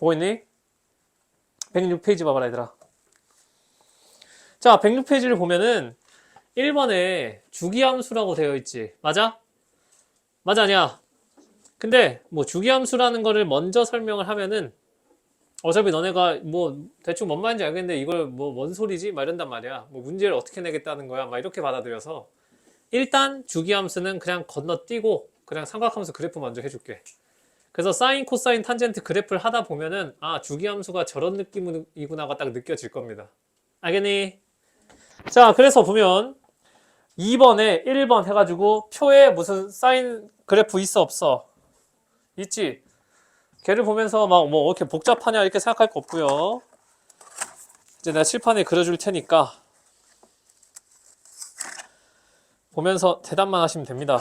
보고 있니? 106페이지 봐봐라 얘들아. 자, 106페이지를 보면은 1번에 주기함수라고 되어 있지. 맞아? 맞아 아니야? 근데 뭐 주기함수라는 거를 먼저 설명을 하면은 어차피 너네가 뭐 대충 뭔 말인지 알겠는데 이걸 뭐 뭔 소리지? 막 이런단 말이야. 뭐 문제를 어떻게 내겠다는 거야? 막 이렇게 받아들여서 일단 주기함수는 그냥 건너뛰고 그냥 삼각함수 그래프 먼저 해줄게. 그래서 사인, 코사인, 탄젠트 그래프를 하다 보면은 아 주기함수가 저런 느낌이구나가 딱 느껴질 겁니다. 알겠니? 자, 그래서 보면 2번에 1번 해가지고 표에 무슨 사인 그래프 있어 없어? 있지? 걔를 보면서 막 뭐 이렇게 복잡하냐 이렇게 생각할 거 없고요. 이제 내가 칠판에 그려줄 테니까 보면서 대답만 하시면 됩니다.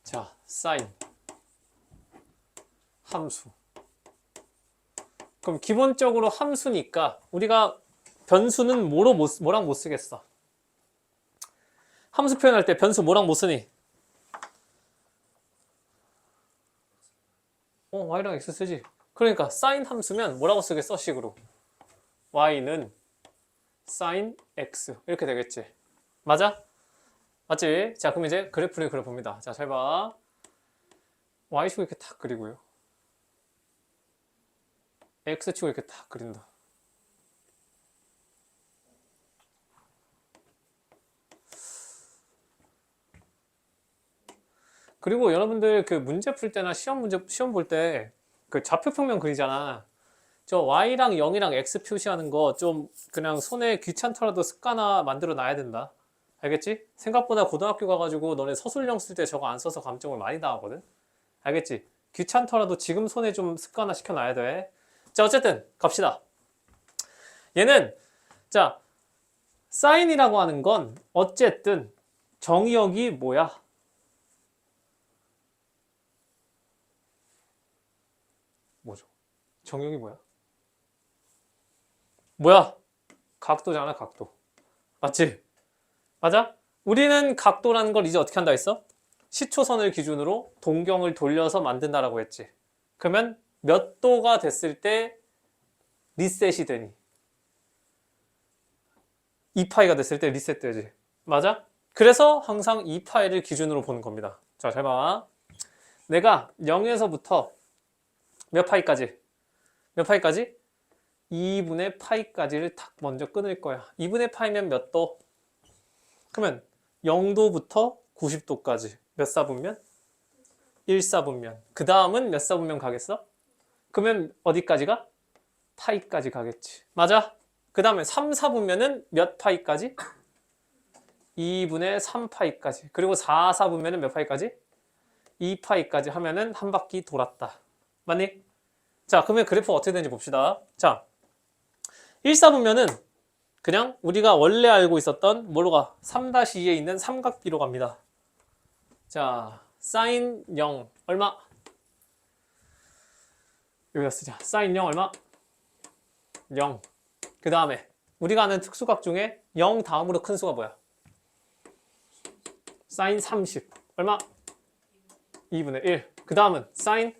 자, 사인 함수. 그럼 기본적으로 함수니까 우리가 변수는 뭐랑 못 쓰겠어? 함수 표현할 때 변수 뭐랑 못 쓰니? y랑 x 쓰지. 그러니까 사인 함수면 뭐라고 쓰겠어? 식으로 y는 사인 x 이렇게 되겠지. 맞아? 맞지? 자, 그럼 이제 그래프를 그려봅니다. 자, 잘 봐. y축 이렇게 탁 그리고요. x축을 이렇게 탁 그린다. 그리고 여러분들 그 문제 풀 때나 시험 볼 때 그 좌표평면 그리잖아. 저 y랑 0이랑 x 표시하는 거 좀 그냥 손에 귀찮더라도 습관화 만들어 놔야 된다. 알겠지? 생각보다 고등학교 가가지고 너네 서술형 쓸 때 저거 안 써서 감점을 많이 당하거든. 알겠지? 귀찮더라도 지금 손에 좀 습관화 시켜놔야 돼. 자, 어쨌든 갑시다. 얘는 자 사인이라고 하는 건 어쨌든 정의역이 뭐야? 뭐죠? 정의역이 뭐야? 뭐야? 각도잖아, 각도. 맞지? 맞아? 우리는 각도라는 걸 이제 어떻게 한다 했어? 시초선을 기준으로 동경을 돌려서 만든다라고 했지. 그러면 몇 도가 됐을 때 리셋이 되니? 2파이가 됐을 때 리셋되지. 맞아? 그래서 항상 2파이를 기준으로 보는 겁니다. 자, 잘 봐. 내가 0에서부터 몇 파이까지? 몇 파이까지? 2분의 파이까지를 탁 먼저 끊을 거야. 2분의 파이면 몇 도? 그러면 0도부터 90도까지 몇 사분면? 1사분면. 그 다음은 몇 사분면 가겠어? 그러면 어디까지가? 파이까지 가겠지. 맞아? 그 다음에 3, 4분면은 몇 파이까지? 2분의 3파이까지. 그리고 4, 4분면은 몇 파이까지? 2파이까지 하면은 한 바퀴 돌았다. 맞니? 자, 그러면 그래프 어떻게 되는지 봅시다. 자, 1, 4분면은 그냥 우리가 원래 알고 있었던 뭐로 가? 3-2에 있는 삼각비로 갑니다. 자, 사인 0 얼마? 여기다 쓰자. 사인 0 얼마? 0. 그 다음에 우리가 아는 특수각 중에 0 다음으로 큰 수가 뭐야? 사인 30 얼마? 2분의 1. 그 다음은 사인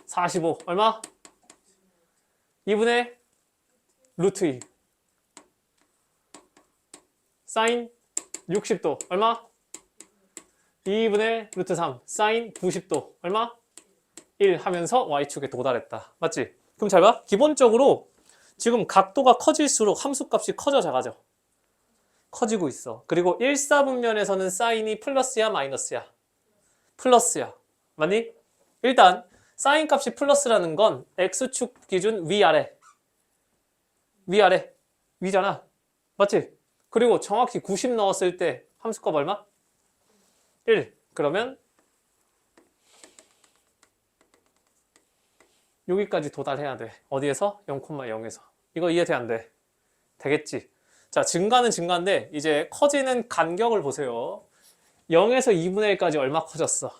45 얼마? 2분의 루트 2. 사인 60도 얼마? 2분의 루트 3. 사인 90도 얼마? 1 하면서 y축에 도달했다. 맞지? 그럼 잘 봐. 기본적으로 지금 각도가 커질수록 함수값이 커져 작아져. 커지고 있어. 그리고 1, 4분면에서는 사인이 플러스야 마이너스야? 플러스야. 맞니? 일단 사인 값이 플러스라는 건 x축 기준 위아래. 위아래. 위잖아. 맞지? 그리고 정확히 90 넣었을 때 함수값 얼마? 1. 그러면 여기까지 도달해야 돼. 어디에서? 0,0에서. 이거 이해 돼, 안 돼? 되겠지? 자, 증가는 증가인데 이제 커지는 간격을 보세요. 0에서 2분의 1까지 얼마 커졌어?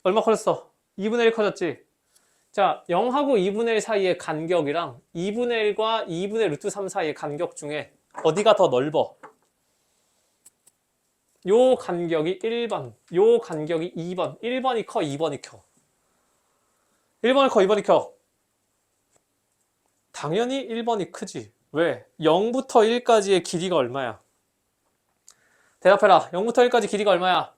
얼마 커졌어? 2분의 1 커졌지? 자, 0하고 2분의 1 사이의 간격이랑 2분의 1과 2분의 루트 3 사이의 간격 중에 어디가 더 넓어? 요 간격이 1번, 요 간격이 2번. 1번이 커, 2번이 커? 1번이 커, 2번이 커? 당연히 1번이 크지. 왜? 0부터 1까지의 길이가 얼마야? 대답해라. 0부터 1까지 길이가 얼마야?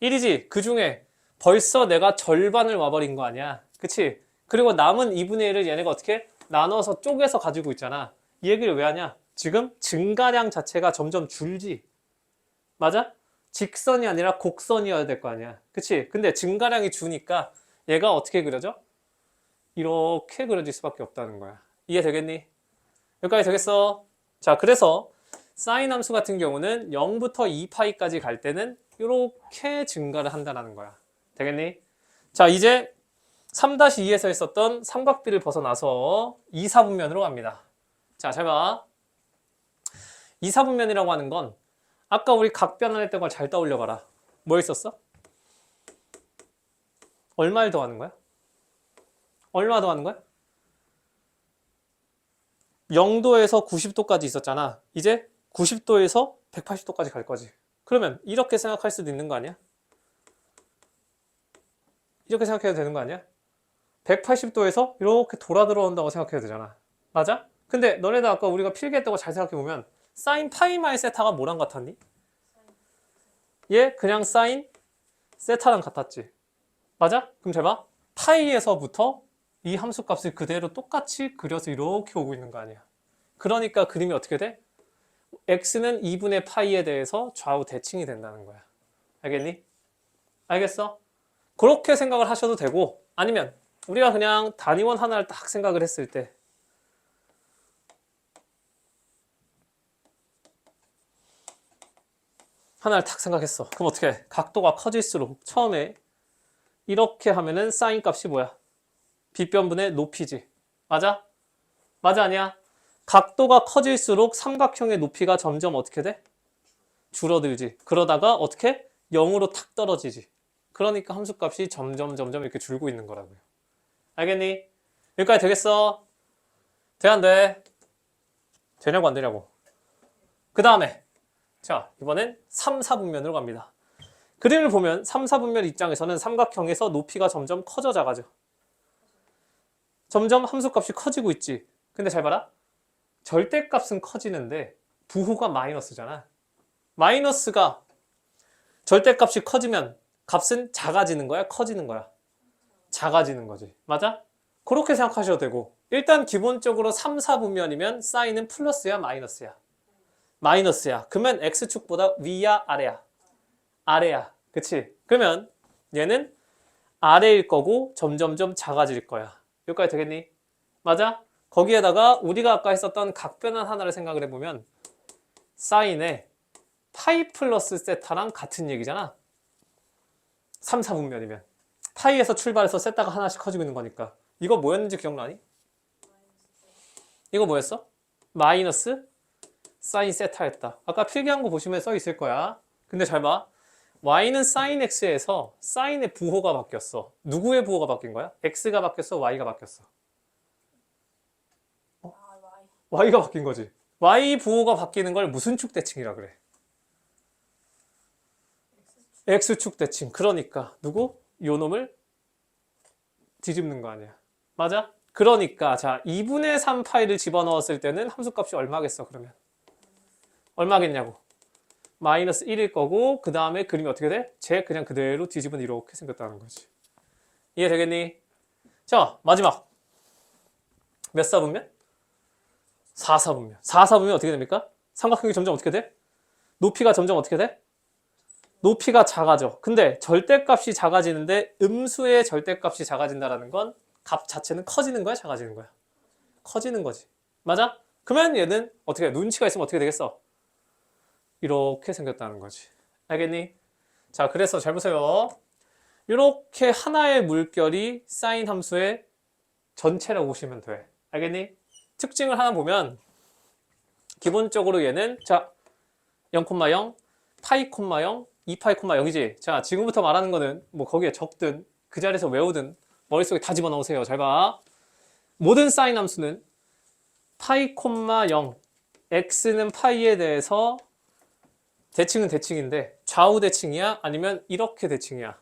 1이지. 그 중에 벌써 내가 절반을 와버린 거 아니야. 그치? 그리고 남은 2분의 1을 얘네가 어떻게? 나눠서 쪼개서 가지고 있잖아. 이 얘기를 왜 하냐? 지금 증가량 자체가 점점 줄지. 맞아? 직선이 아니라 곡선이어야 될 거 아니야. 그치? 근데 증가량이 주니까 얘가 어떻게 그려져? 이렇게 그려질 수밖에 없다는 거야. 이해되겠니? 여기까지 되겠어? 자, 그래서 사인 함수 같은 경우는 0부터 2파이까지 갈 때는 이렇게 증가를 한다는 거야. 되겠니? 자, 이제 3-2에서 했었던 삼각비를 벗어나서 2사분면으로 갑니다. 자, 잘 봐. 2사분면이라고 하는 건 아까 우리 각변환 했던 걸 잘 떠올려 봐라. 뭐 있었어? 얼마를 더하는 거야? 얼마 더하는 거야? 0도에서 90도까지 있었잖아. 이제 90도에서 180도까지 갈 거지. 그러면 이렇게 생각할 수도 있는 거 아니야? 이렇게 생각해도 되는 거 아니야? 180도에서 이렇게 돌아 들어온다고 생각해도 되잖아. 맞아? 근데 너네도 아까 우리가 필기했던 거 잘 생각해보면 사인 파이 마이 세타가 뭐랑 같았니? 얘 그냥 사인 세타랑 같았지. 맞아? 그럼 잘 봐. 파이에서부터 이 함수 값을 그대로 똑같이 그려서 이렇게 오고 있는 거 아니야. 그러니까 그림이 어떻게 돼? x는 2분의 파이에 대해서 좌우 대칭이 된다는 거야. 알겠니? 알겠어? 그렇게 생각을 하셔도 되고, 아니면 우리가 그냥 단위원 하나를 딱 생각을 했을 때 하나를 딱 생각했어. 그럼 어떻게 해? 각도가 커질수록 처음에 이렇게 하면은 사인 값이 뭐야? 빗변분의 높이지. 맞아? 맞아 아니야? 각도가 커질수록 삼각형의 높이가 점점 어떻게 돼? 줄어들지. 그러다가 어떻게? 0으로 탁 떨어지지. 그러니까 함수값이 점점 이렇게 줄고 있는 거라고요. 알겠니? 여기까지 되겠어? 돼 안 돼? 되냐고 안 되냐고. 그 다음에 자 이번엔 3, 4분면으로 갑니다. 그림을 보면 3, 4분면 입장에서는 삼각형에서 높이가 점점 커져 작아져. 점점 함수값이 커지고 있지. 근데 잘 봐라. 절대값은 커지는데 부호가 마이너스잖아. 마이너스가 절대값이 커지면 값은 작아지는 거야? 커지는 거야? 작아지는 거지. 맞아? 그렇게 생각하셔도 되고 일단 기본적으로 3, 4분면이면 사인은 플러스야 마이너스야? 마이너스야. 그러면 x축보다 위야 아래야? 아래야. 그치? 그러면 얘는 아래일 거고 점점점 작아질 거야. 여기까지 되겠니? 맞아? 거기에다가 우리가 아까 했었던 각변환 하나를 생각을 해보면 사인의 파이 플러스 세타랑 같은 얘기잖아. 3, 4분면이면 파이에서 출발해서 세타가 하나씩 커지고 있는 거니까 이거 뭐였는지 기억나니? 이거 뭐였어? 마이너스 사인 세타였다. 아까 필기한 거 보시면 써 있을 거야. 근데 잘 봐. y는 sin x에서 sin의 부호가 바뀌었어. 누구의 부호가 바뀐 거야? x가 바뀌었어? y가 바뀌었어? y가 바뀐 거지. y 부호가 바뀌는 걸 무슨 축 대칭이라 그래? x축 대칭. 그러니까 누구? 요 놈을 뒤집는 거 아니야. 맞아? 그러니까 자 2분의 3 파이를 집어넣었을 때는 함수값이 얼마겠어 그러면? 얼마겠냐고. 마이너스 1일 거고 그 다음에 그림이 어떻게 돼? 쟤 그냥 그대로 뒤집으면 이렇게 생겼다는 거지. 이해되겠니? 자 마지막 몇 사분면? 4사분면. 4사분면 어떻게 됩니까? 삼각형이 점점 어떻게 돼? 높이가 점점 어떻게 돼? 높이가 작아져. 근데 절대값이 작아지는데 음수의 절대값이 작아진다는 건 값 자체는 커지는 거야? 작아지는 거야? 커지는 거지. 맞아? 그러면 얘는 어떻게 눈치가 있으면 어떻게 되겠어? 이렇게 생겼다는 거지. 알겠니? 자, 그래서 잘 보세요. 이렇게 하나의 물결이 사인 함수의 전체라고 보시면 돼. 알겠니? 특징을 하나 보면 기본적으로 얘는 자 0,0, 파이, 0, 2파이, 0이지. 자, 지금부터 말하는 거는 뭐 거기에 적든 그 자리에서 외우든 머릿속에 다 집어넣으세요. 잘 봐. 모든 사인 함수는 파이, 0 x는 파이에 대해서 대칭은 대칭인데 좌우 대칭이야? 아니면 이렇게 대칭이야?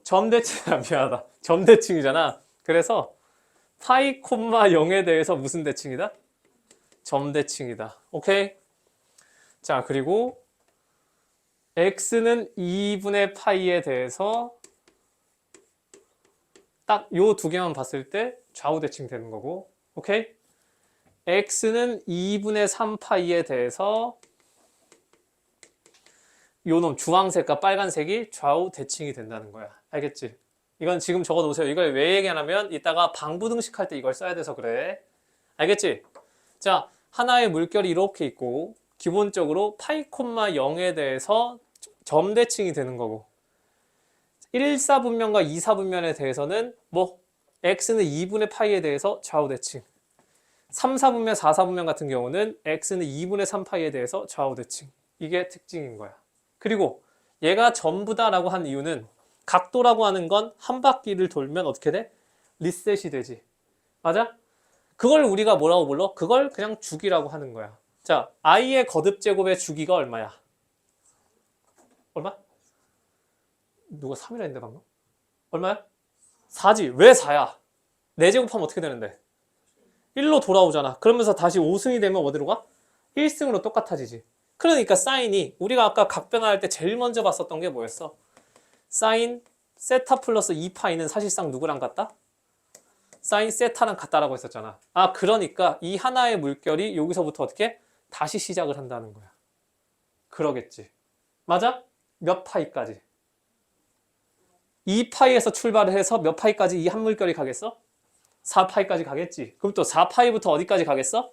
점 대칭이야. 미안하다. 점 대칭이잖아. 그래서 파이 콤마 0에 대해서 무슨 대칭이다? 점 대칭이다. 오케이? 자, 그리고 x는 2분의 파이에 대해서 딱 요 두 개만 봤을 때 좌우 대칭 되는 거고. 오케이? x는 2분의 3파이에 대해서 요놈 주황색과 빨간색이 좌우 대칭이 된다는 거야. 알겠지? 이건 지금 적어 놓으세요. 이걸 왜 얘기하냐면 이따가 방부등식 할 때 이걸 써야 돼서 그래. 알겠지? 자, 하나의 물결이 이렇게 있고 기본적으로 파이 콤마 0에 대해서 점 대칭이 되는 거고 1사분면과 2사분면에 대해서는 뭐 x는 2분의 파이에 대해서 좌우 대칭 3사분면, 4사분면 같은 경우는 x는 2분의 3파이에 대해서 좌우 대칭 이게 특징인 거야. 그리고 얘가 전부다라고 한 이유는 각도라고 하는 건 한 바퀴를 돌면 어떻게 돼? 리셋이 되지. 맞아? 그걸 우리가 뭐라고 불러? 그걸 그냥 주기라고 하는 거야. 자, i의 거듭제곱의 주기가 얼마야? 얼마? 누가 3이라 했는데 방금? 얼마야? 4지. 왜 4야? 4제곱하면 어떻게 되는데? 1로 돌아오잖아. 그러면서 다시 5승이 되면 어디로 가? 1승으로 똑같아지지. 그러니까 사인이 우리가 아까 각변화할 때 제일 먼저 봤었던 게 뭐였어? 사인 세타 플러스 2파이는 사실상 누구랑 같다? 사인 세타랑 같다라고 했었잖아. 아, 그러니까 이 하나의 물결이 여기서부터 어떻게? 다시 시작을 한다는 거야. 그러겠지. 맞아? 몇 파이까지? 2파이에서 출발을 해서 몇 파이까지 이 한 물결이 가겠어? 4파이까지 가겠지. 그럼 또 4파이부터 어디까지 가겠어?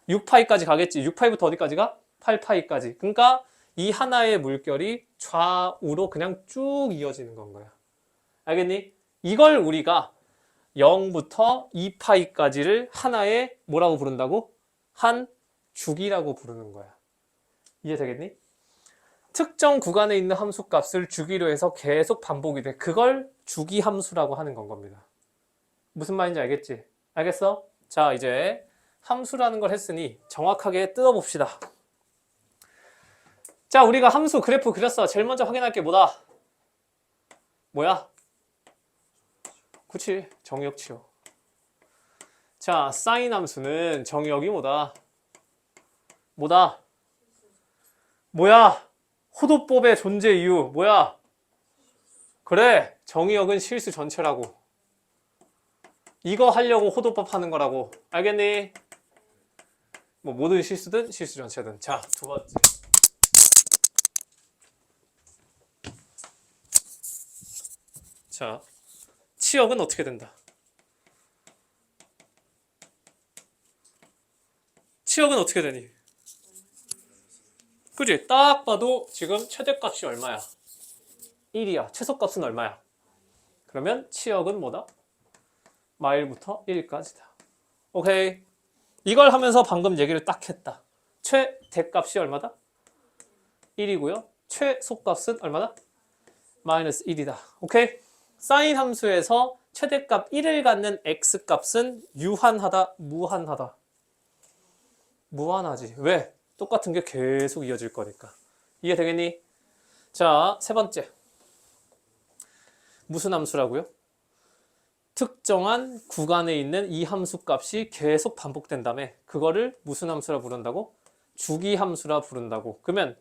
6파이까지 가겠지. 6파이부터 어디까지 가? 8파이까지. 그러니까 이 하나의 물결이 좌우로 그냥 쭉 이어지는 건 거야. 알겠니? 이걸 우리가 0부터 2파이까지를 하나의 뭐라고 부른다고? 한 주기라고 부르는 거야. 이해되겠니? 특정 구간에 있는 함수값을 주기로 해서 계속 반복이 돼. 그걸 주기 함수라고 하는 건 겁니다. 무슨 말인지 알겠지? 알겠어? 자, 이제 함수라는 걸 했으니 정확하게 뜯어봅시다. 자, 우리가 함수 그래프 그렸어. 제일 먼저 확인할 게 뭐다? 뭐야? 그치, 정의역치요. 자, 사인 함수는 정의역이 뭐다? 뭐다? 뭐야? 호도법의 존재 이유 뭐야? 그래, 정의역은 실수 전체라고. 이거 하려고 호도법 하는 거라고. 알겠니? 뭐 모든 실수든 실수 전체든. 자, 두 번째. 자, 치역은 어떻게 된다? 치역은 어떻게 되니? 그지? 딱 봐도 지금 최대값이 얼마야? 1이야. 최소값은 얼마야? 그러면 치역은 뭐다? 마일부터 1까지다. 오케이. 이걸 하면서 방금 얘기를 딱 했다. 최대값이 얼마다? 1이고요. 최소값은 얼마다? 마이너스 1이다. 오케이? 사인 함수에서 최대값 1을 갖는 x값은 유한하다, 무한하다? 무한하지. 왜? 똑같은 게 계속 이어질 거니까. 이해되겠니? 자, 세 번째. 무슨 함수라고요? 특정한 구간에 있는 이 함수 값이 계속 반복된다며 그거를 무슨 함수라 부른다고? 주기 함수라 부른다고. 그러면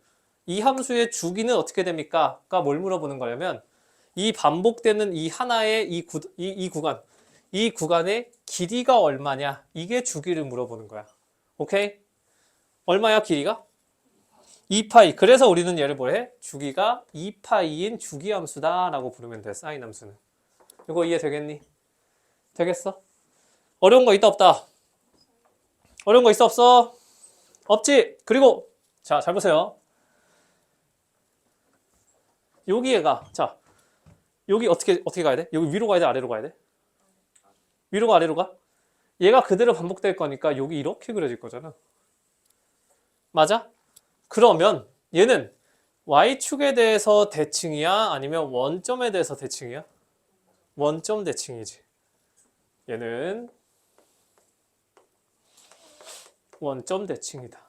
이 함수의 주기는 어떻게 됩니까? 가 뭘 물어보는 거냐면 이 반복되는 이 하나의 이 구간, 이 구간의 길이가 얼마냐? 이게 주기를 물어보는 거야. 오케이? 얼마야 길이가? 2파이. 그래서 우리는 얘를 뭐해? 주기가 2파이인 주기함수다 라고 부르면 돼. 사인 함수는. 이거 이해되겠니? 되겠어? 어려운 거 있다 없다? 어려운 거 있어 없어? 없지? 그리고 자, 잘 보세요. 여기에가 자, 여기 어떻게 가야 돼? 여기 위로 가야 돼? 아래로 가야 돼? 위로 가 아래로 가? 얘가 그대로 반복될 거니까 여기 이렇게 그려질 거잖아. 맞아? 그러면 얘는 y축에 대해서 대칭이야? 아니면 원점에 대해서 대칭이야? 원점 대칭이지. 얘는 원점 대칭이다.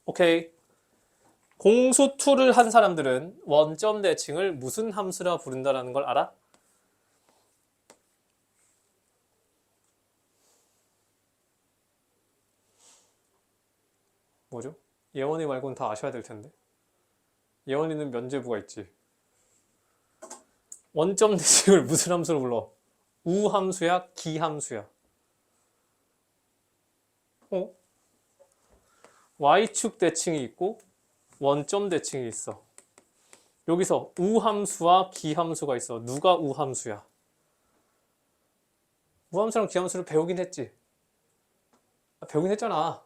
오케이. 공수2를 한 사람들은 원점 대칭을 무슨 함수라 부른다라는 걸 알아? 뭐죠? 예원이 말고는 다 아셔야 될 텐데. 예원이는 면제부가 있지. 원점 대칭을 무슨 함수로 불러? 우함수야? 기함수야? y축 대칭이 있고 원점 대칭이 있어. 여기서 우함수와 기함수가 있어. 누가 우함수야? 우함수랑 기함수를 배우긴 했지. 배우긴 했잖아.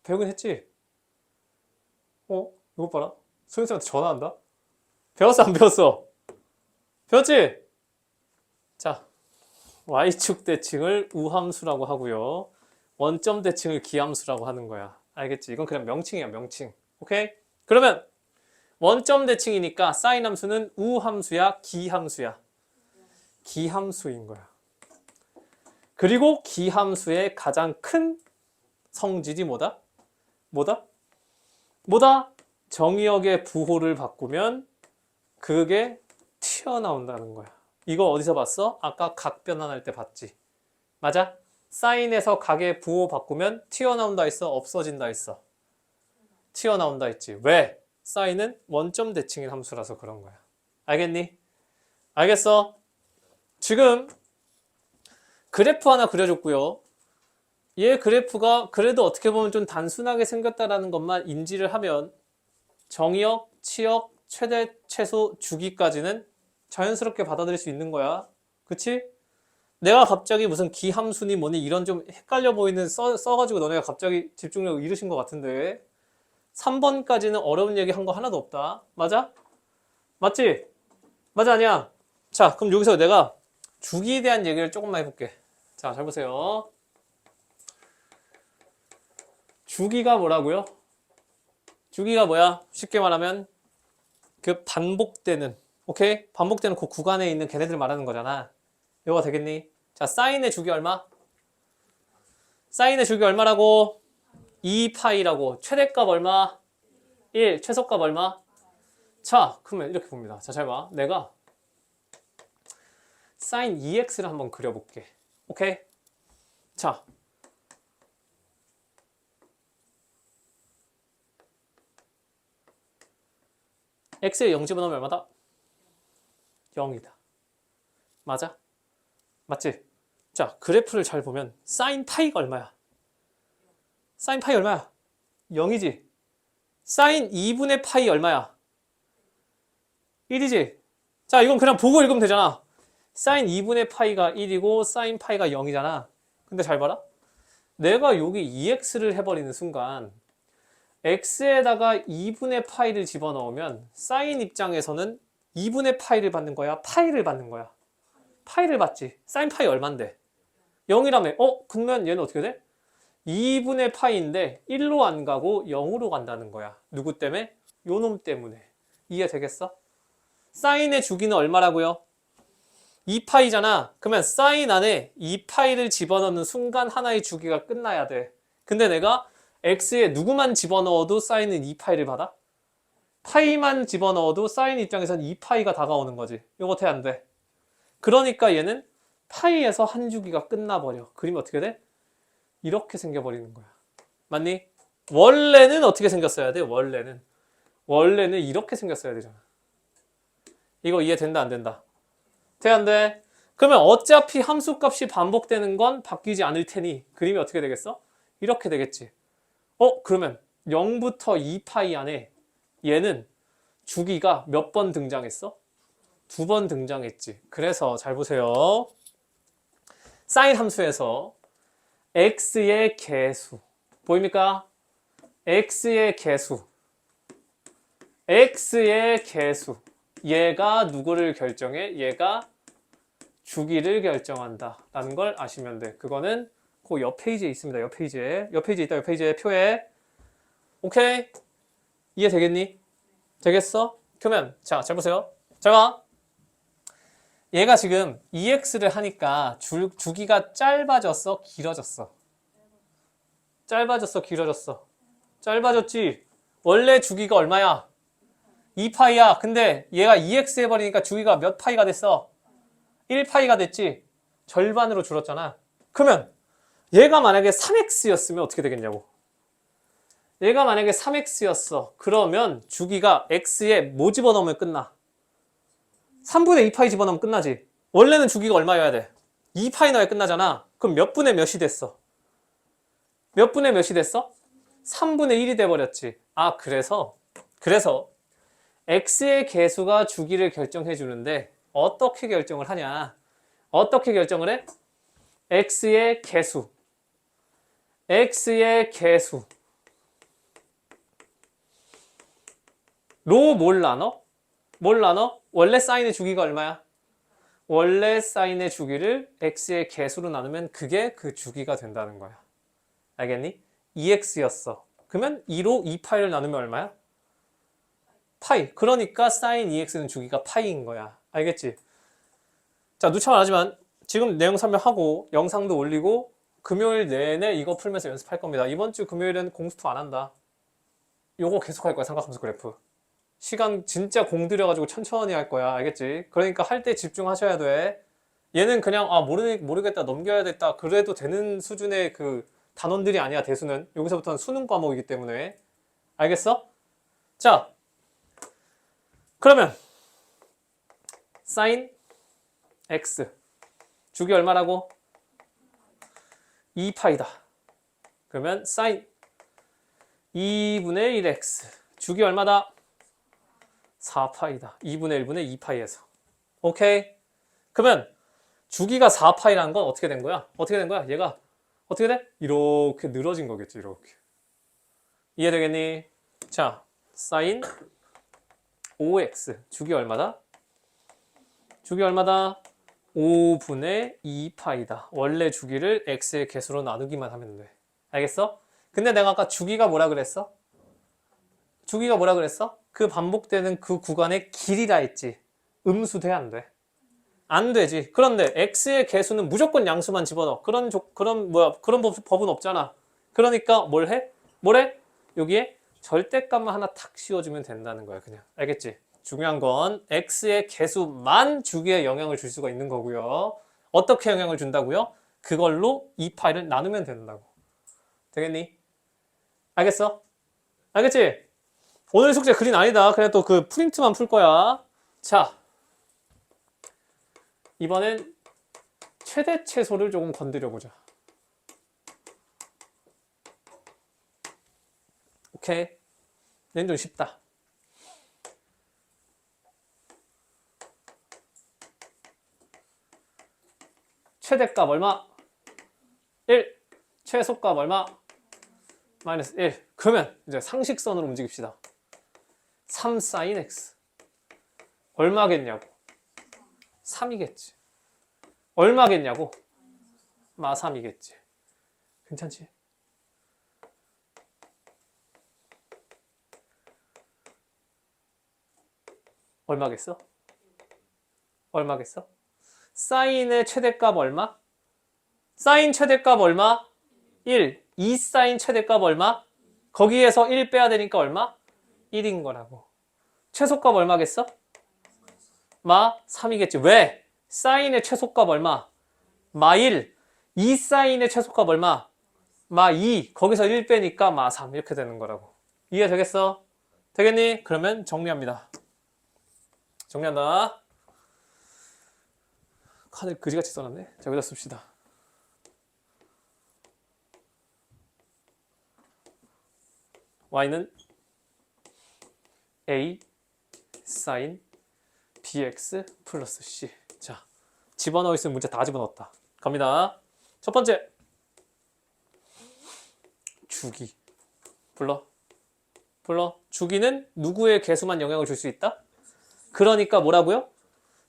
배우긴 했지. 이거 봐라. 소연쌤한테 전화한다. 배웠어 안 배웠어? 배웠지? 자, y축 대칭을 우함수라고 하고요. 원점 대칭을 기함수라고 하는 거야. 알겠지? 이건 그냥 명칭이야, 명칭. 오케이? 그러면 원점 대칭이니까 사인 함수는 우함수야, 기함수야? 기함수인 거야. 그리고 기함수의 가장 큰 성질이 뭐다? 뭐다? 정의역의 부호를 바꾸면 그게 튀어나온다는 거야. 이거 어디서 봤어? 아까 각 변환할 때 봤지? 맞아? 사인에서 각의 부호 바꾸면 튀어나온다 했어? 없어진다 했어? 튀어나온다 했지. 왜? 사인은 원점 대칭인 함수라서 그런 거야. 알겠니? 알겠어? 지금 그래프 하나 그려줬고요. 얘 그래프가 그래도 어떻게 보면 좀 단순하게 생겼다라는 것만 인지를 하면 정의역, 치역, 최대, 최소, 주기까지는 자연스럽게 받아들일 수 있는 거야. 그치? 내가 갑자기 무슨 기함수니 뭐니 이런 좀 헷갈려 보이는 써가지고 너네가 갑자기 집중력을 잃으신 것 같은데 3번까지는 어려운 얘기 한 거 하나도 없다. 맞아? 맞지? 맞아 아니야? 자 그럼 여기서 내가 주기에 대한 얘기를 조금만 해볼게. 자 잘 보세요. 주기가 뭐라고요? 주기가 뭐야? 쉽게 말하면 그 반복되는, 오케이? 반복되는 그 구간에 있는 걔네들 말하는 거잖아. 이거가 되겠니? 자, 사인의 주기 얼마? 사인의 주기 얼마라고? 2파이라고. 최대값 얼마? 1. 최소값 얼마? 자, 그러면 이렇게 봅니다. 자, 잘 봐. 내가 사인 2x를 한번 그려볼게. 오케이? 자. x에 0 집어넣으면 얼마다? 0이다. 맞아? 맞지? 자, 그래프를 잘 보면 사인 파이가 얼마야? 사인 파이 얼마야? 0이지? 사인 2분의 파이 얼마야? 1이지? 자, 이건 그냥 보고 읽으면 되잖아. 사인 2분의 파이가 1이고 사인 파이가 0이잖아. 근데 잘 봐라. 내가 여기 2x를 해버리는 순간 x에다가 2분의 파이를 집어넣으면 사인 입장에서는 2분의 파이를 받는 거야? 파이를 받는 거야? 파이를 받지. 사인 파이 얼만데? 0이라며. 그러면 얘는 어떻게 돼? 2분의 파이인데 1로 안 가고 0으로 간다는 거야. 누구 때문에? 요놈 때문에. 이해되겠어? 사인의 주기는 얼마라고요? 2파이잖아. 그러면 사인 안에 2파이를 집어넣는 순간 하나의 주기가 끝나야 돼. 근데 내가 x에 누구만 집어넣어도 사인은 2파이를 받아? 파이만 집어넣어도 사인 입장에서는 2파이가 다가오는 거지. 이거 어떻게 안 돼? 그러니까 얘는 파이에서 한 주기가 끝나버려. 그림이 어떻게 돼? 이렇게 생겨버리는 거야. 맞니? 원래는 어떻게 생겼어야 돼? 원래는 이렇게 생겼어야 되잖아. 이거 이해된다 안 된다? 돼 안 돼? 그러면 어차피 함수값이 반복되는 건 바뀌지 않을 테니 그림이 어떻게 되겠어? 이렇게 되겠지. 그러면 0부터 2파이 안에 얘는 주기가 몇 번 등장했어? 2번 등장했지. 그래서 잘 보세요. 사인 함수에서 x의 개수 보입니까? x의 개수 얘가 누구를 결정해? 얘가 주기를 결정한다 라는 걸 아시면 돼. 그거는 그 옆 페이지에 있습니다. 옆 페이지에 있다. 옆 페이지에 표에. 오케이? 이해되겠니? 되겠어? 그러면 자, 잘 보세요. 잘 봐. 얘가 지금 EX를 하니까 주기가 짧아졌어, 길어졌어? 짧아졌어, 길어졌어? 짧아졌지? 원래 주기가 얼마야? 2파이야. 근데 얘가 EX 해버리니까 주기가 몇 파이가 됐어? 1파이가 됐지? 절반으로 줄었잖아. 그러면 얘가 만약에 3X였으면 어떻게 되겠냐고. 얘가 만약에 3X였어. 그러면 주기가 X에 뭐 집어넣으면 끝나? 3분의 2파이 집어넣으면 끝나지. 원래는 주기가 얼마여야 돼? 2파이 넣어야 끝나잖아. 그럼 몇 분의 몇이 됐어? 몇 분의 몇이 됐어? 3분의 1이 돼버렸지. 아, 그래서 X의 개수가 주기를 결정해 주는데 어떻게 결정을 하냐? 어떻게 결정을 해? X의 개수. X의 개수. 로 뭘 나눠? 뭘 나눠? 원래 사인의 주기가 얼마야? 원래 사인의 주기를 x의 개수로 나누면 그게 그 주기가 된다는 거야. 알겠니? 2x였어. 그러면 2로 2파이를 나누면 얼마야? 파이. 그러니까 사인 2x는 주기가 파이인 거야. 알겠지? 자, 누차 말하지만 지금 내용 설명하고 영상도 올리고 금요일 내내 이거 풀면서 연습할 겁니다. 이번 주 금요일은 공수투 안 한다. 요거 계속 할 거야, 삼각함수 그래프. 시간 진짜 공들여가지고 천천히 할 거야. 알겠지? 그러니까 할 때 집중하셔야 돼. 얘는 그냥 모르겠다 넘겨야 됐다 그래도 되는 수준의 그 단원들이 아니야. 대수는 여기서부터는 수능 과목이기 때문에. 알겠어? 자, 그러면 사인 x 주기 얼마라고? 2파이다. 그러면 사인 2분의 1x 주기 얼마다? 4파이다. 2분의 1분의 2파이에서. 오케이? 그러면 주기가 4파이라는 건 어떻게 된 거야? 어떻게 된 거야? 얘가 어떻게 돼? 이렇게 늘어진 거겠지. 이렇게. 이해되겠니? 자, 사인 5x 주기 얼마다? 주기 얼마다? 5분의 2파이다. 원래 주기를 x의 개수로 나누기만 하면 돼. 알겠어? 근데 내가 아까 주기가 뭐라 그랬어? 주기가 뭐라 그랬어? 그 반복되는 그 구간의 길이라 했지. 음수 돼, 안 돼? 안 되지. 그런데 x의 개수는 무조건 양수만 집어넣어. 그런 법은 없잖아. 그러니까 뭘 해? 여기에 절대값만 하나 탁 씌워주면 된다는 거야, 그냥. 알겠지? 중요한 건 x의 개수만 주기에 영향을 줄 수가 있는 거고요. 어떻게 영향을 준다고요? 그걸로 이 파일을 나누면 된다고. 되겠니? 알겠어? 알겠지? 오늘 숙제 그린 아니다. 그냥 또 그 프린트만 풀 거야. 자, 이번엔 최대 최소를 조금 건드려 보자. 오케이. 얘는 좀 쉽다. 최대값 얼마? 1. 최소값 얼마? 마이너스 1. 그러면 이제 상식선으로 움직입시다. 3 sin x. 얼마겠냐고? 3이겠지. 얼마겠냐고? 마 3이겠지. 괜찮지? 얼마겠어? 얼마겠어? 사인의 최대값 얼마? 사인 최대값 얼마? 1. 2 사인 최대값 얼마? 거기에서 1 빼야 되니까 얼마? 1인 거라고. 최소값 얼마겠어? 마 3이겠지. 왜? 사인의 최소값 얼마? 마 1. 2 사인의 최소값 얼마? 마 2. 거기서 1 빼니까 마 3. 이렇게 되는 거라고. 이해되겠어? 되겠니? 그러면 정리합니다. 정리한다. 칸을 그지같이 써놨네. 자, 여기다 씁시다. y는 a sin bx 플러스 c. 자, 집어넣을 수 있는 문제 다 집어넣었다. 갑니다. 첫 번째, 주기. 불러. 주기는 누구의 개수만 영향을 줄 수 있다? 그러니까 뭐라고요?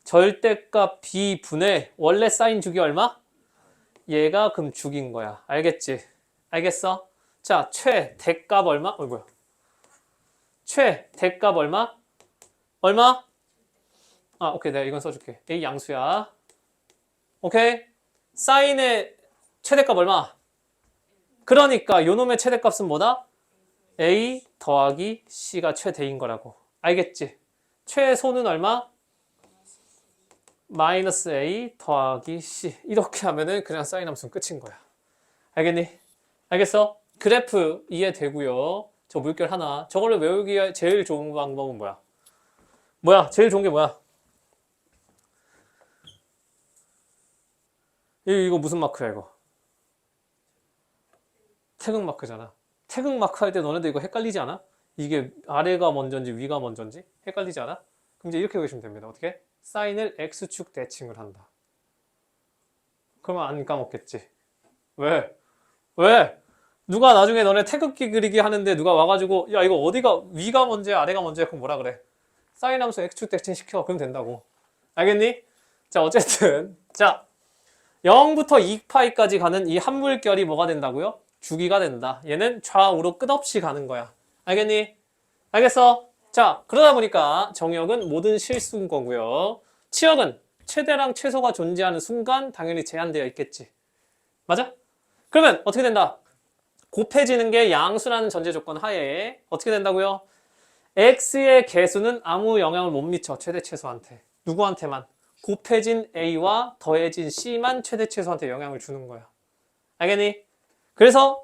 절대값 b분의 원래 사인 주기 얼마? 얘가 그럼 주기인 거야. 알겠지? 알겠어? 자, 최대값 얼마? 최대값 얼마? 얼마? 오케이. 내가 이건 써줄게. A 양수야. 오케이. 사인의 최대값 얼마? 그러니까 요놈의 최대값은 뭐다? A 더하기 C가 최대인 거라고. 알겠지? 최소는 얼마? 마이너스 A 더하기 C. 이렇게 하면은 그냥 사인 함수는 끝인 거야. 알겠니? 알겠어? 그래프 이해되고요. 저 물결 하나. 저걸로 외우기 제일 좋은 방법은 뭐야? 제일 좋은 게 뭐야? 이거 무슨 마크야, 이거? 태극 마크잖아. 태극 마크 할 때 너네들 이거 헷갈리지 않아? 이게 아래가 먼저인지 위가 먼저인지 헷갈리지 않아? 그럼 이제 이렇게 보시면 됩니다. 어떻게? 사인을 X축 대칭을 한다. 그러면 안 까먹겠지. 왜? 왜? 누가 나중에 너네 태극기 그리기 하는데 누가 와가지고 야 이거 어디가 위가 먼저야 아래가 먼저야 그럼 뭐라 그래? 사인 함수 X축 대칭 시켜. 그럼 된다고. 알겠니? 자 어쨌든 자 0부터 2파이까지 가는 이 한 물결이 뭐가 된다고요? 주기가 된다. 얘는 좌우로 끝없이 가는 거야. 알겠니? 알겠어? 자, 그러다 보니까 정역은 모든 실수인 거고요. 치역은 최대랑 최소가 존재하는 순간 당연히 제한되어 있겠지. 맞아? 그러면 어떻게 된다? 곱해지는 게 양수라는 전제 조건 하에 어떻게 된다고요? x의 개수는 아무 영향을 못 미쳐. 최대 최소한테. 누구한테만? 곱해진 a와 더해진 c만 최대 최소한테 영향을 주는 거야. 알겠니? 그래서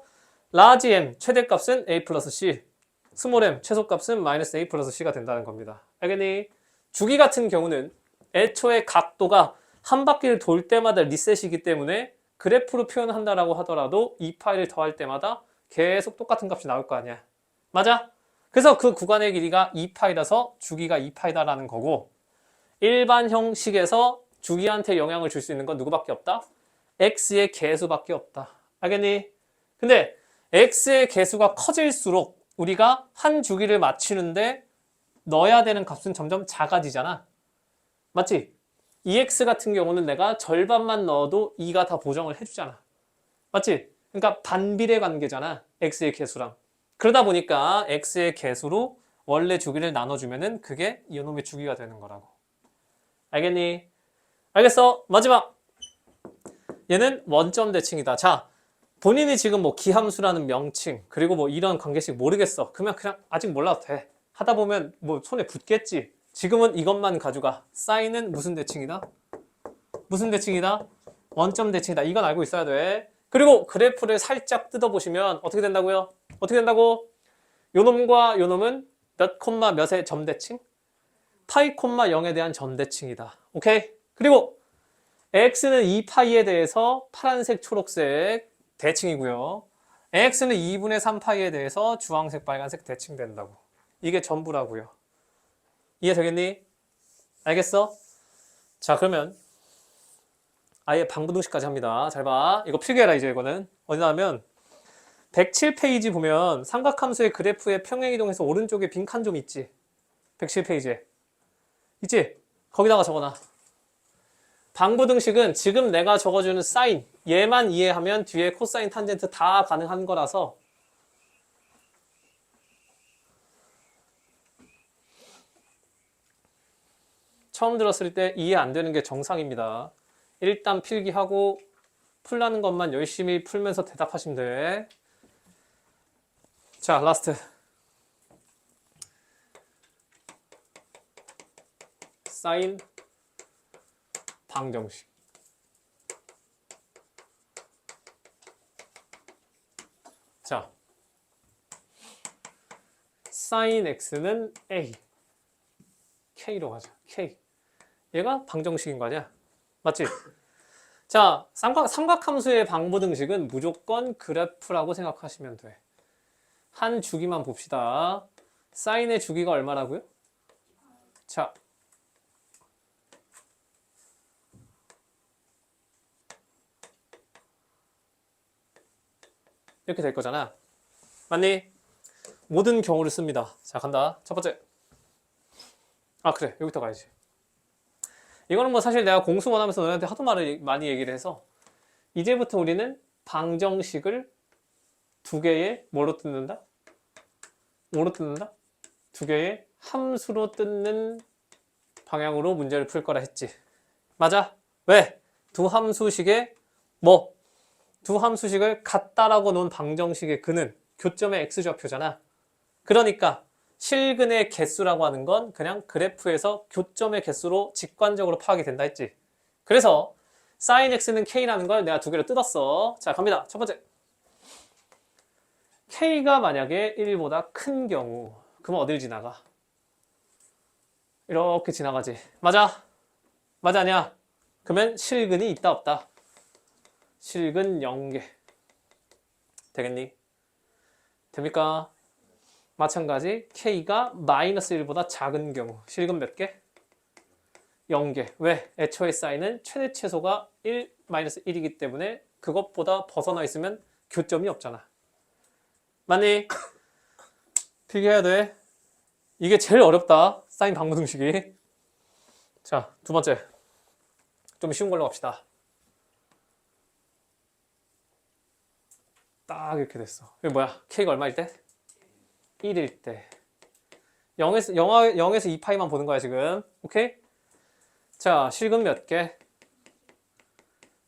라지 m 최대값은 a 플러스 c, 스몰 m 최소값은 마이너스 a 플러스 c가 된다는 겁니다. 알겠니? 주기 같은 경우는 애초에 각도가 한 바퀴를 돌 때마다 리셋이기 때문에 그래프로 표현한다라고 하더라도 2파이를 더할 때마다 계속 똑같은 값이 나올 거 아니야. 맞아? 그래서 그 구간의 길이가 2파이라서 주기가 2파이다라는 거고 일반 형식에서 주기한테 영향을 줄 수 있는 건 누구밖에 없다? x의 개수밖에 없다. 알겠니? 근데 x의 개수가 커질수록 우리가 한 주기를 맞추는데 넣어야 되는 값은 점점 작아지잖아. 맞지? EX 같은 경우는 내가 절반만 넣어도 2가 다 보정을 해주잖아. 맞지? 그러니까 반비례 관계잖아. x의 개수랑. 그러다 보니까 x의 개수로 원래 주기를 나눠주면은 그게 이놈의 주기가 되는 거라고. 알겠니? 알겠어? 마지막! 얘는 원점 대칭이다. 자, 본인이 지금 뭐 기함수라는 명칭 그리고 뭐 이런 관계식 모르겠어. 그러면 그냥 아직 몰라도 돼. 하다 보면 뭐 손에 붙겠지. 지금은 이것만 가져가. 사인은 무슨 대칭이다? 무슨 대칭이다? 원점 대칭이다. 이건 알고 있어야 돼. 그리고 그래프를 살짝 뜯어보시면 어떻게 된다고요? 어떻게 된다고? 요놈과 요놈은 몇 콤마 몇의 점 대칭? 파이 콤마 0에 대한 점 대칭이다. 오케이? 그리고 x는 2파이에 대해서 파란색, 초록색 대칭이고요. x는 2분의 3파이에 대해서 주황색, 빨간색 대칭된다고. 이게 전부라고요. 이해되겠니? 알겠어? 자, 그러면 아예 방부등식까지 합니다. 잘 봐. 이거 필기해라 이제 이거는. 어디나 하면 107페이지 보면 삼각함수의 그래프의 평행이동해서 오른쪽에 빈칸 좀 있지? 107페이지에. 있지? 거기다가 적어놔. 방부등식은 지금 내가 적어주는 사인 얘만 이해하면 뒤에 코사인 탄젠트 다 가능한 거라서 처음 들었을 때 이해 안 되는 게 정상입니다. 일단 필기하고 풀라는 것만 열심히 풀면서 대답하시면 돼. 자, 라스트. 사인 방정식. 자, 사인 x는 a, k로 가자. k. 얘가 방정식인 거 아니야? 맞지? 자, 삼각함수의 방부등식은 무조건 그래프라고 생각하시면 돼. 한 주기만 봅시다. 사인의 주기가 얼마라고요? 자, 이렇게 될 거잖아. 맞니? 모든 경우를 씁니다. 자, 간다. 첫 번째. 그래. 여기부터 가야지. 이거는 뭐 사실 내가 공수원 하면서 너네한테 하도 많이 얘기를 해서 이제부터 우리는 방정식을 두 개의 뭐로 뜯는다? 뭐로 뜯는다? 두 개의 함수로 뜯는 방향으로 문제를 풀 거라 했지. 맞아? 왜? 두 함수식의 뭐? 두 함수식을 같다라고 놓은 방정식의 근은 교점의 x좌표잖아. 그러니까 실근의 개수라고 하는 건 그냥 그래프에서 교점의 개수로 직관적으로 파악이 된다 했지. 그래서 sin x는 k라는 걸 내가 두 개로 뜯었어. 자, 갑니다. 첫 번째. k가 만약에 1보다 큰 경우 그러면 어딜 지나가? 이렇게 지나가지. 맞아? 맞아 아니야? 그러면 실근이 있다 없다? 실근 0개. 되겠니? 됩니까? 마찬가지 k가 마이너스 1보다 작은 경우 실근 몇 개? 0개. 왜? 애초에 사인은 최대 최소가 1, 마이너스 1이기 때문에 그것보다 벗어나 있으면 교점이 없잖아. 맞니? 필기해야 돼. 이게 제일 어렵다. 사인 방정식이. 자, 두 번째. 좀 쉬운 걸로 갑시다. 딱 이렇게 됐어. 이게 뭐야? k가 얼마일 때? 1일 때. 0에서 2파이만 보는 거야, 지금. 오케이? 자, 실근 몇 개?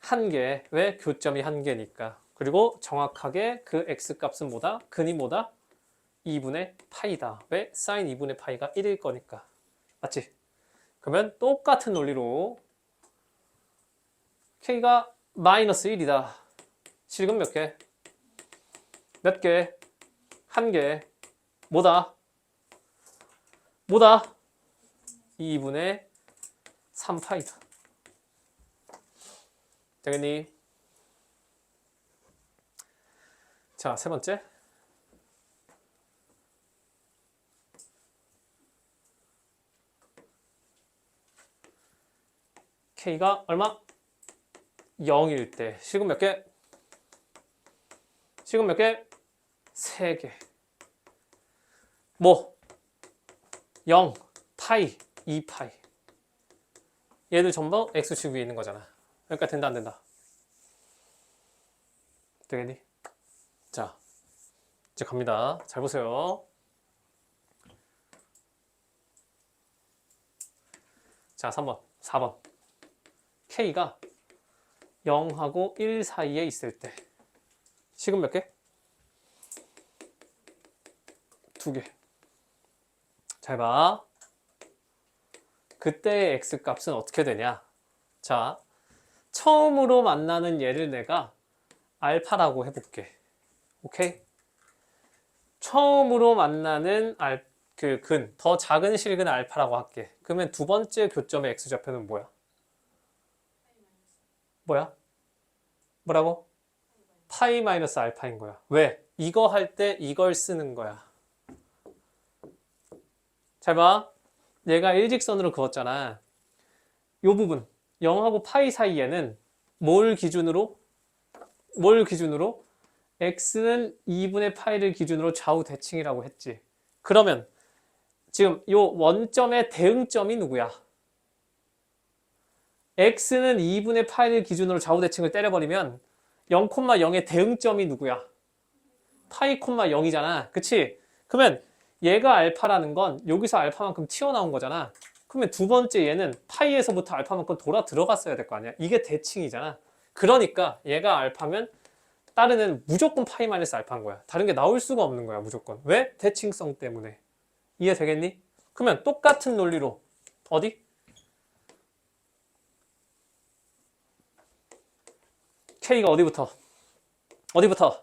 1개. 왜? 교점이 1개니까. 그리고 정확하게 그 x값은 뭐다? 근이 뭐다? 2분의 파이다. 왜? 사인 2분의 파이가 1일 거니까. 맞지? 그러면 똑같은 논리로 k가 마이너스 1이다. 실근 몇 개? 몇 개? 1개. 뭐다? 뭐다? 2분의 3파이다. 되겠니? 자, 세 번째. k가 얼마? 0일 때. 실근 몇 개? 실근 몇 개? 3개. 뭐? 0, 파이, 2파이. 얘들 전부 x축 위에 있는 거잖아. 그러니까 된다 안 된다? 되겠니? 자, 이제 갑니다. 잘 보세요. 자, 3번, 4번. k가 0하고 1 사이에 있을 때 식은 몇 개? 2개. 잘 봐. 그때의 x값은 어떻게 되냐? 자, 처음으로 만나는 얘를 내가 알파라고 해볼게. 오케이? 처음으로 만나는 더 작은 실근 알파라고 할게. 그러면 두 번째 교점의 x좌표는 뭐야? 뭐야? 뭐라고? 파이 마이너스 알파인 거야. 왜? 이거 할 때 이걸 쓰는 거야. 잘 봐. 얘가 일직선으로 그었잖아. 이 부분 0하고 파이 사이에는 뭘 기준으로? x는 2분의 파이를 기준으로 좌우 대칭이라고 했지. 그러면 지금 이 원점의 대응점이 누구야? x는 2분의 파이를 기준으로 좌우 대칭을 때려버리면 0,0의 대응점이 누구야? 파이, 0이잖아. 그치? 그러면 얘가 알파라는 건 여기서 알파만큼 튀어나온 거잖아. 그러면 두 번째 얘는 파이에서부터 알파만큼 돌아 들어갔어야 될 거 아니야. 이게 대칭이잖아. 그러니까 얘가 알파면 다른 애는 무조건 파이 마이너스 알파인 거야. 다른 게 나올 수가 없는 거야, 무조건. 왜? 대칭성 때문에. 이해되겠니? 그러면 똑같은 논리로 어디? k가 어디부터?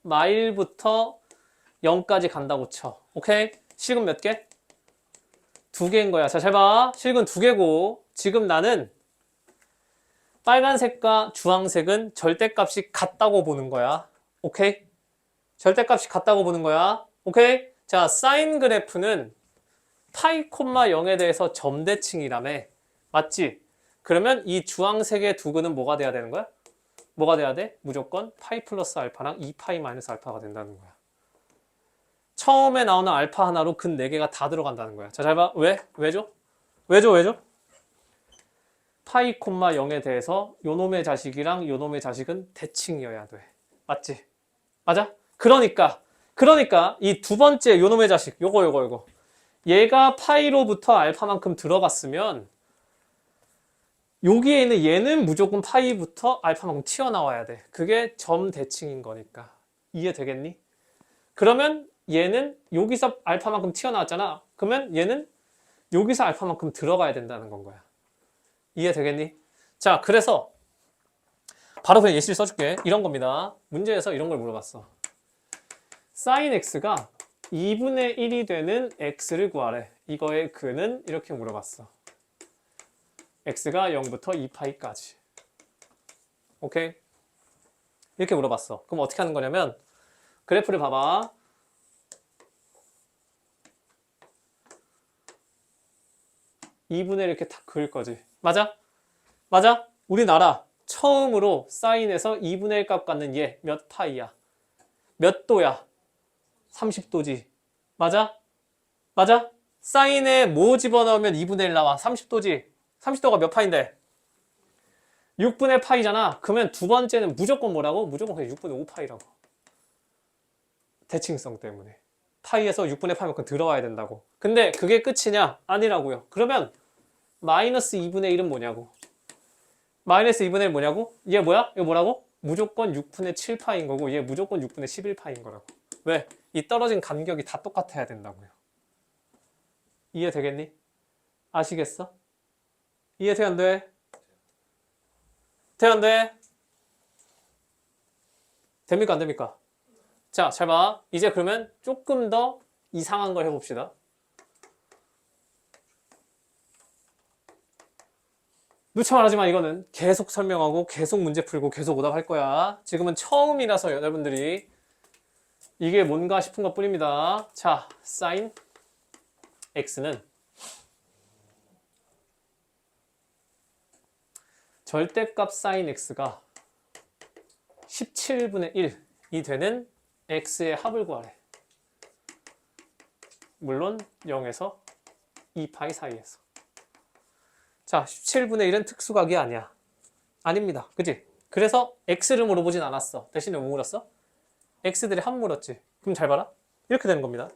마일부터 0까지 간다고 쳐. 오케이? 실근 몇 개? 2개인 거야. 자, 잘 봐. 실근 2개고 지금 나는 빨간색과 주황색은 절대값이 같다고 보는 거야. 오케이? 절대값이 같다고 보는 거야. 오케이? 자, 사인 그래프는 파이, 0에 대해서 점대칭이라며. 맞지? 그러면 이 주황색의 두 근은 뭐가 돼야 되는 거야? 뭐가 돼야 돼? 무조건 파이 플러스 알파랑 2파이 마이너스 알파가 된다는 거야. 처음에 나오는 알파 하나로 근 4개가 다 들어간다는 거야. 자, 잘 봐. 왜? 왜죠? 파이, 0에 대해서 요놈의 자식이랑 요놈의 자식은 대칭이어야 돼. 맞지? 맞아? 그러니까 이 두 번째 요놈의 자식, 요거. 얘가 파이로부터 알파만큼 들어갔으면 여기에 있는 얘는 무조건 파이부터 알파만큼 튀어나와야 돼. 그게 점 대칭인 거니까. 이해되겠니? 그러면 얘는 여기서 알파만큼 튀어나왔잖아. 그러면 얘는 여기서 알파만큼 들어가야 된다는 건 거야. 이해되겠니? 자, 그래서 바로 그냥 예시를 써줄게. 이런 겁니다. 문제에서 이런 걸 물어봤어. sin x가 2분의 1이 되는 x를 구하래. 이거의 근은 이렇게 물어봤어. x가 0부터 2파이까지. 오케이? 이렇게 물어봤어. 그럼 어떻게 하는 거냐면 그래프를 봐봐. (2분의 1) 이렇게 탁 그을 거지. 맞아? 맞아? 우리나라 처음으로 사인에서 2분의 1 값 갖는 얘 몇 파이야? 몇 도야? 30도지. 맞아? 맞아? 사인에 뭐 집어넣으면 2분의 1 나와? 30도지. 30도가 몇 파인데? 6분의 파이잖아. 그러면 두 번째는 무조건 뭐라고? 무조건 그냥 6분의 5 파이라고. 대칭성 때문에. 파이에서 6분의 파이만큼 들어와야 된다고. 근데 그게 끝이냐? 아니라고요. 그러면 마이너스 2분의 1은 뭐냐고. 마이너스 2분의 1 뭐냐고? 얘 뭐야? 이거 뭐라고? 무조건 6분의 7파인 거고 얘 무조건 6분의 11파인 거라고. 왜? 이 떨어진 간격이 다 똑같아야 된다고요. 이해되겠니? 아시겠어? 이해돼 안 돼? 돼 안 돼? 됩니까 안 됩니까? 자, 잘 봐. 이제 그러면 조금 더 이상한 걸 해봅시다. 누차 말하지만 이거는 계속 설명하고 계속 문제 풀고 계속 오답할 거야. 지금은 처음이라서 여러분들이 이게 뭔가 싶은 것 뿐입니다. 자, sin x는 절대값 sin x가 17분의 1이 되는 x의 합을 구하래. 물론 0에서 2파이 사이에서. 자, 17분의 1은 특수각이 아니야. 아닙니다. 그치? 그래서 x를 물어보진 않았어. 대신에 뭐 물었어? x들이 합 물었지. 그럼 잘 봐라. 이렇게 되는 겁니다.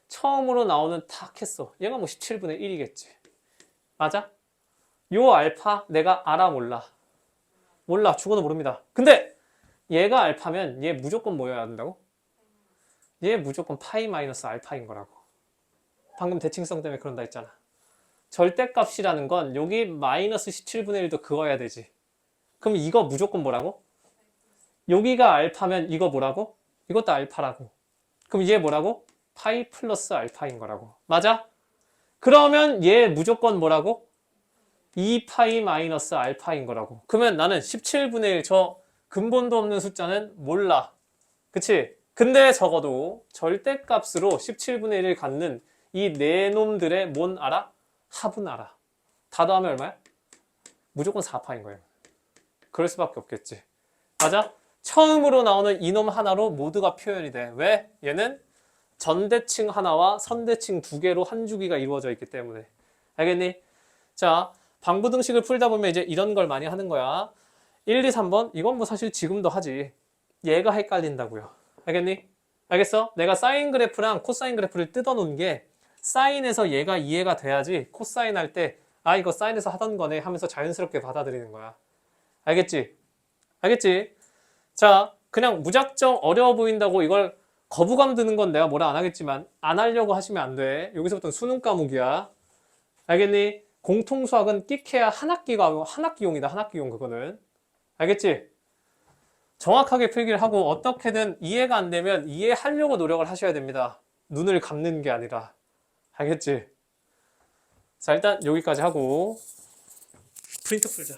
처음으로 나오는 탁 했어. 얘가 뭐 17분의 1이겠지. 맞아? 요 알파 내가 알아 몰라? 몰라. 죽어도 모릅니다. 근데 얘가 알파면 얘 무조건 뭐여야 된다고? 얘 무조건 파이 마이너스 알파인 거라고. 방금 대칭성 때문에 그런다 했잖아. 절대값이라는 건 여기 마이너스 17분의 1도 그어야 되지. 그럼 이거 무조건 뭐라고? 여기가 알파면 이거 뭐라고? 이것도 알파라고. 그럼 얘 뭐라고? 파이 플러스 알파인 거라고. 맞아? 그러면 얘 무조건 뭐라고? 2파이 마이너스 알파인 거라고. 그러면 나는 17분의 1 저 근본도 없는 숫자는 몰라. 그치? 근데 적어도 절대값으로 17분의 1을 갖는 이 네 놈들의 뭔 알아? 합은 알아. 다 더하면 얼마야? 무조건 4파인 거예요. 그럴 수밖에 없겠지. 맞아? 처음으로 나오는 이놈 하나로 모두가 표현이 돼. 왜? 얘는 전대칭 하나와 선대칭 두 개로 한 주기가 이루어져 있기 때문에. 알겠니? 자, 방부등식을 풀다 보면 이제 이런 걸 많이 하는 거야. 1, 2, 3번 이건 뭐 사실 지금도 하지. 얘가 헷갈린다고요. 알겠니? 알겠어? 내가 사인 그래프랑 코사인 그래프를 뜯어 놓은 게 사인에서 얘가 이해가 돼야지 코사인 할 때 아 이거 사인에서 하던 거네 하면서 자연스럽게 받아들이는 거야. 알겠지? 알겠지? 자, 그냥 무작정 어려워 보인다고 이걸 거부감 드는 건 내가 뭐라 안 하겠지만 안 하려고 하시면 안 돼. 여기서부터는 수능 과목이야. 알겠니? 공통수학은 끽해야 한 학기용이다. 한 학기용 그거는. 알겠지? 정확하게 필기를 하고 어떻게든 이해가 안 되면 이해하려고 노력을 하셔야 됩니다. 눈을 감는 게 아니라. 알겠지? 자, 일단 여기까지 하고 프린트 풀자.